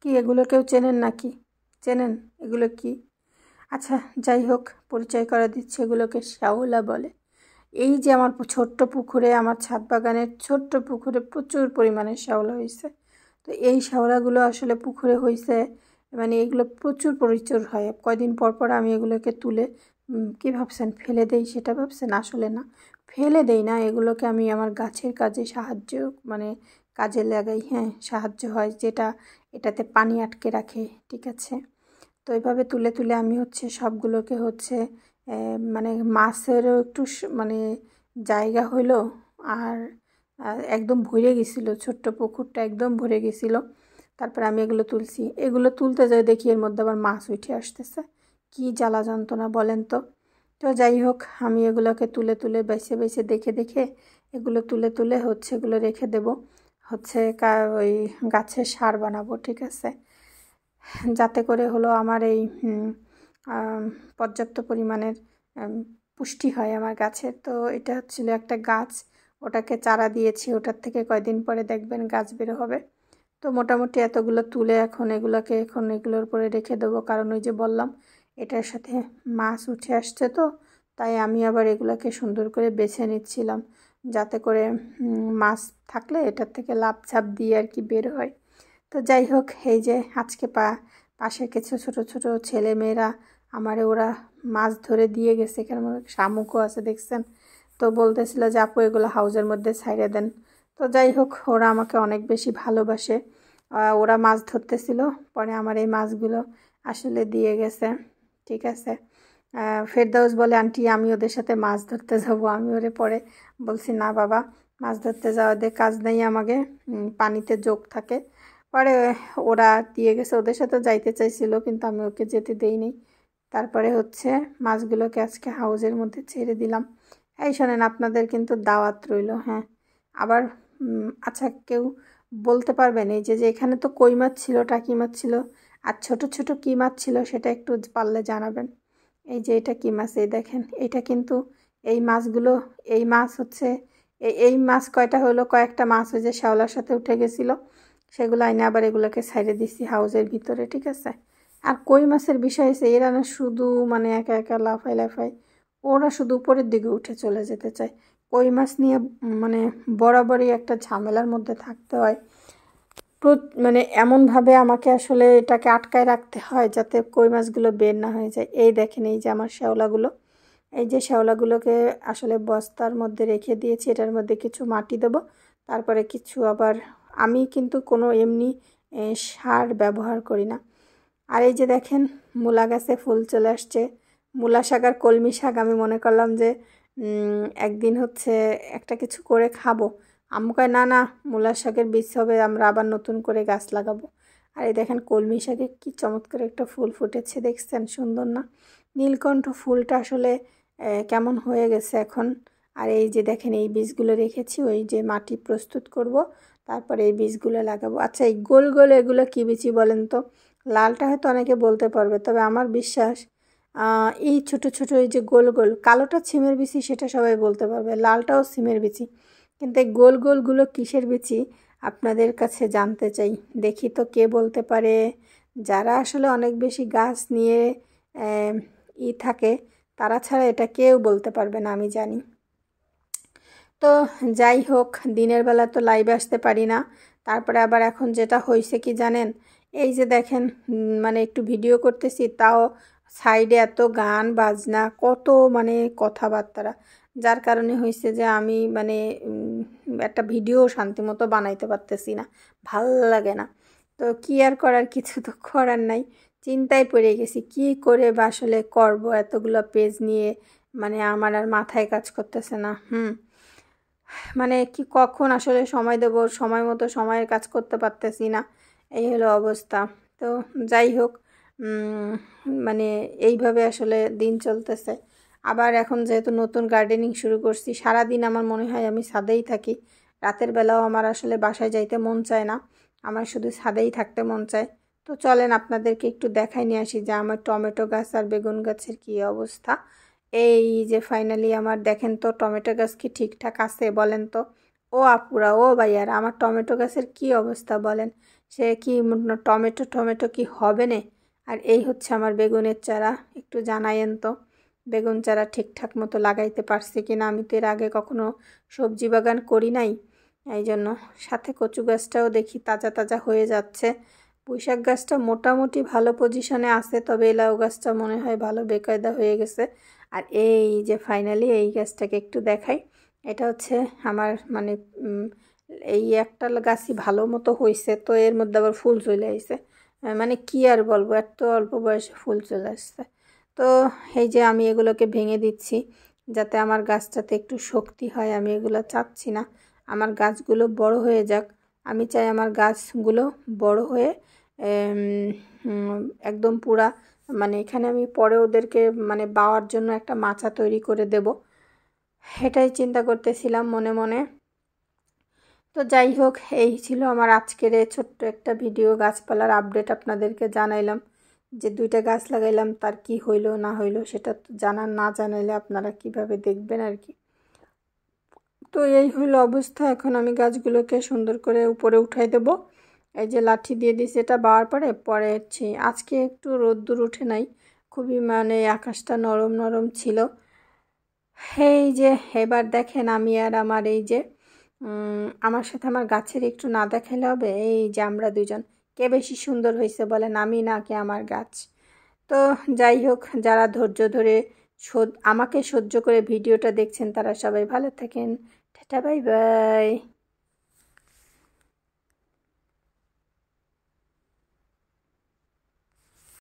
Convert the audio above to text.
কি এগুলো কেউ চেনেন নাকি? চেনেন এগুলো কি? আচ্ছা যাই হোক, পরিচয় করে দিচ্ছে, এগুলোকে শ্যাওলা বলে। এই যে আমার ছোট্ট পুকুরে, আমার ছাদ বাগানের ছোট্ট পুকুরে প্রচুর পরিমাণে শ্যাওলা হয়েছে। তো এই শ্যাওলাগুলো আসলে পুকুরে হয়েছে, মানে এগুলো প্রচুর প্রচুর হয়। কয়দিন পর পর আমি এগুলোকে তুলে কী ভাবছেন ফেলে দেই সেটা ভাবছেন? আসলে না, ফেলে দেই না, এগুলোকে আমি আমার গাছের কাজে সাহায্য, মানে কাজে লাগাই। হ্যাঁ, সাহায্য হয়, যেটা এটাতে পানি আটকে রাখে, ঠিক আছে। তো এইভাবে তুলে তুলে আমি হচ্ছে সবগুলোকে হচ্ছে মানে মাছেরও একটু মানে জায়গা হইলো। আর একদম ভরে গেছিলো, ছোট্ট পুকুরটা একদম ভরে গেছিলো। তারপরে আমি এগুলো তুলছি, এগুলো তুলতে যাই দেখি এর মধ্যে আবার মাছ উঠে আসতেছে। কি জ্বালা যন্ত্রণা বলেন তো। তো যাই হোক, আমি এগুলোকে তুলে তুলে বেছে বেছে দেখে দেখে এগুলো তুলে তুলে হচ্ছে এগুলো রেখে দেব, হচ্ছে ওই গাছের সার বানাবো, ঠিক আছে। যাতে করে হলো আমার এই পর্যাপ্ত পরিমাণের পুষ্টি হয় আমার গাছের। তো এটা হচ্ছিল একটা গাছ, ওটাকে চারা দিয়েছি, ওটার থেকে কয়দিন পরে দেখবেন গাছ বের হবে। তো মোটামুটি এতগুলো তুলে এখন এগুলোর উপরে রেখে দেবো, কারণ ওই যে বললাম এটার সাথে মাছ উঠে আসছে। তো তাই আমি আবার এগুলোকে সুন্দর করে বেছে নিচ্ছিলাম, যাতে করে মাছ থাকলে এটার থেকে লাফ ঝাপ দিয়ে আর কি বের হয়। তো যাই হোক, এই যে আজকে পাশে কিছু ছোট ছোট ছেলে মেয়েরা আমারে ওরা মাছ ধরে দিয়ে গেছে, এখানে শামুকও আছে দেখছেন। তো বলতেছিল যে আপু এগুলো হাউজের মধ্যে ছাইড়ে দেন। তো যাই হোক, ওরা আমাকে অনেক বেশি ভালোবাসে, ওরা মাছ ধরতেছিল, পরে আমার এই মাছগুলো আসলে দিয়ে গেছে, ঠিক আছে। ফেরদাউস বলে আন্টি আমি ওদের সাথে মাছ ধরতে যাব। আমি ওরে পরে বলছি না বাবা, মাছ ধরতে যাওয়া দিয়ে কাজ নেই, আমাকে পানিতে যোগ থাকে। পরে ওরা দিয়ে গেছে, ওদের সাথে যাইতে চাইছিল কিন্তু আমি ওকে যেতে দেইনি। তারপরে হচ্ছে মাছগুলোকে আজকে হাউজের মধ্যে ছেড়ে দিলাম। এই শোনেন, আপনাদের কিন্তু দাওয়াত রইল। হ্যাঁ, আবার আচ্ছা কেউ বলতে পারবেন এই যে এখানে তো কই মাছ ছিল, টাকি মাছ ছিল, আর ছোট ছোট কী মাছ ছিল সেটা একটু পারলে জানাবেন। এই যে এটা কী মাছ, এই দেখেন, এটা কিন্তু এই মাছগুলো, এই মাছ হচ্ছে এই মাছ কয়টা হলো, কয়েকটা মাছ ওই যে শ্যাওলার সাথে উঠে গেছিলো, সেগুলো আইনে আবার এগুলোকে সাইডে দিচ্ছি হাউজের ভিতরে, ঠিক আছে। আর কই মাছের বিষয় হচ্ছে এরা না শুধু মানে একা একা লাফায় লাফায়, ওরা শুধু উপরের দিকে উঠে চলে যেতে চায়। কই মাছ নিয়ে মানে বরাবরই একটা ঝামেলার মধ্যে থাকতে হয়, মানে এমনভাবে আমাকে আসলে এটাকে আটকায় রাখতে হয় যাতে কই মাছগুলো বের না হয়ে যায়। এই দেখেন, এই যে আমার শ্যাওলাগুলো, এই যে শ্যাওলাগুলোকে আসলে বস্তার মধ্যে রেখে দিয়েছি, এটার মধ্যে কিছু মাটি দেবো, তারপরে কিছু আবার আমি কিন্তু কোনো এমনি সার ব্যবহার করি না। আর এই যে দেখেন, মূলা গাছে ফুল চলে আসছে, মূলা শাক আর কলমি শাক। আমি মনে করলাম যে একদিন হচ্ছে একটা কিছু করে খাবো। আম্মু কয় না না, মূলা শাকের বীজ হবে, আমরা আবার নতুন করে গাছ লাগাবো। আর এই দেখেন কলমি শাকে কি চমৎকার একটা ফুল ফুটেছে, দেখছেন সুন্দর না? নীলকণ্ঠ ফুলটা আসলে কেমন হয়ে গেছে এখন। আর এই যে দেখেন, এই বীজগুলো রেখেছি, ওই যে মাটি প্রস্তুত করব, তারপরে এই বীজগুলো লাগাবো। আচ্ছা, এই গোল গোল এগুলো কী বিচি বলেন তো? লালটা হয়তো অনেকে বলতে পারবে, তবে আমার বিশ্বাস এই ছোট ছোট এই যে গোল গোল, কালোটা সিমের বিচি সেটা সবাই বলতে পারবে, লালটাও সিমের বিচি, কিন্তু এই গোল গোলগুলো কিসের বিচি আপনাদের কাছে জানতে চাই, দেখি তো কে বলতে পারে। যারা আসলে অনেক বেশি গাছ নিয়ে থাকে, তারা ছাড়া এটা কেউ বলতে পারবে না, আমি জানি। তো যাই হোক, দিনের বেলা তো লাইভে আসতে পারি না। তারপরে আবার এখন যেটা হয়েছে কি জানেন, এই যে দেখেন মানে একটু ভিডিও করতেছি, তাও সাইডে এত গান বাজনা, কত মানে কথাবার্তা, যার কারণে হয়েছে যে আমি মানে একটা ভিডিও শান্তি মতো বানাইতে পারতেছি না, ভাল লাগে না। তো কি আর করার, কিছু তো করার নাই, চিন্তায় পড়ে গেছি কি করে বা আসলে করবো এতগুলো পেজ নিয়ে, মানে আমার আর মাথায় কাজ করতেছে না। মানে কি কখন আসলে সময় দেবো, সময় মতো সময়ের কাজ করতে পারতেছি না, এই হলো অবস্থা। তো যাই হোক, মানে এইভাবে আসলে দিন চলতেছে। আবার এখন যেহেতু নতুন গার্ডেনিং শুরু করছি, সারাদিন আমার মনে হয় আমি ছাদেই থাকি। রাতের বেলাও আমার আসলে বাসায় যাইতে মন চায় না, আমার শুধু ছাদেই থাকতে মন চায়। তো চলেন আপনাদেরকে একটু দেখাই নিয়ে আসি যে আমার টমেটো গাছ আর বেগুন গাছের কী অবস্থা। এই যে ফাইনালি আমার দেখেন তো টমেটো গাছ কি ঠিকঠাক আছে বলেন তো? ও আপুরা, ও ভাইয়ারা, আমার টমেটো গাছের কি অবস্থা বলেন? সে কি টমেটো টমেটো কি হবে না। আর এই হচ্ছে আমার বেগুনের চারা, একটু জানায়েন তো বেগুন চারা ঠিকঠাক মতো লাগাইতে পারছি কিনা। আমি তো এর আগে কখনো সবজি বাগান করি নাই, এই জন্য। সাথে কচু গাছটাও দেখি তাজা তাজা হয়ে যাচ্ছে। পুঁইশাক গাছটা মোটামুটি ভালো পজিশনে আছে, তবে লাউ গাছটা মনে হয় ভালো বেকায়দা হয়ে গেছে। আর এই যে ফাইনালি এই গাছটাকে একটু দেখাই, এটা হচ্ছে আমার মানে এই একটা গাছই ভালো মতো হয়েছে, তো এর মধ্যে আবার ফুল চলে আসছে। মানে কি আর বলবো, এত অল্প বয়সে ফুল চলে আসছে। তো এই যে আমি এগুলোকে ভেঙে দিচ্ছি যাতে আমার গাছটাতে একটু শক্তি হয়। আমি এগুলো চাচ্ছি না আমার গাছগুলো বড় হয়ে যাক, আমি চাই আমার গাছগুলো বড় হয়ে একদম পুরা, মানে এখানে আমি পরে ওদেরকে মানে বাওয়ার জন্য একটা মাচা তৈরি করে দেব, এটাই চিন্তা করতেছিলাম মনে মনে। তো যাই হোক, এই ছিল আমার আজকের ছোট্ট একটা ভিডিও, গাছপালার আপডেট আপনাদেরকে জানাইলাম। যে 2টা গাছ লাগাইলাম তার কি হইলো না হইলো সেটা তো না জানাইলে আপনারা কিভাবে দেখবেন আর কি। তো এই হইলো অবস্থা। এখন আমি গাছগুলোকে সুন্দর করে উপরে উঠাই দেব। এই যে লাঠি দিয়ে দিয়েছি, এটা বাওয়ার পরে হচ্ছে আজকে একটু রোদ্দুর উঠে নাই, খুবই মানে আকাশটা নরম নরম ছিল। এই যে এবার দেখেন আমি আর আমার এই যে আমার সাথে আমার গাছের একটু না দেখালে হবে। এই যে আমরা দুজন কে বেশি সুন্দর হয়েছে বলেন, আমি নাকি আমার গাছ। তো যাই হোক, যারা ধৈর্য ধরে আমাকে সহ্য করে ভিডিওটা দেখছেন তারা সবাই ভালো থাকেন। Tata bye bye.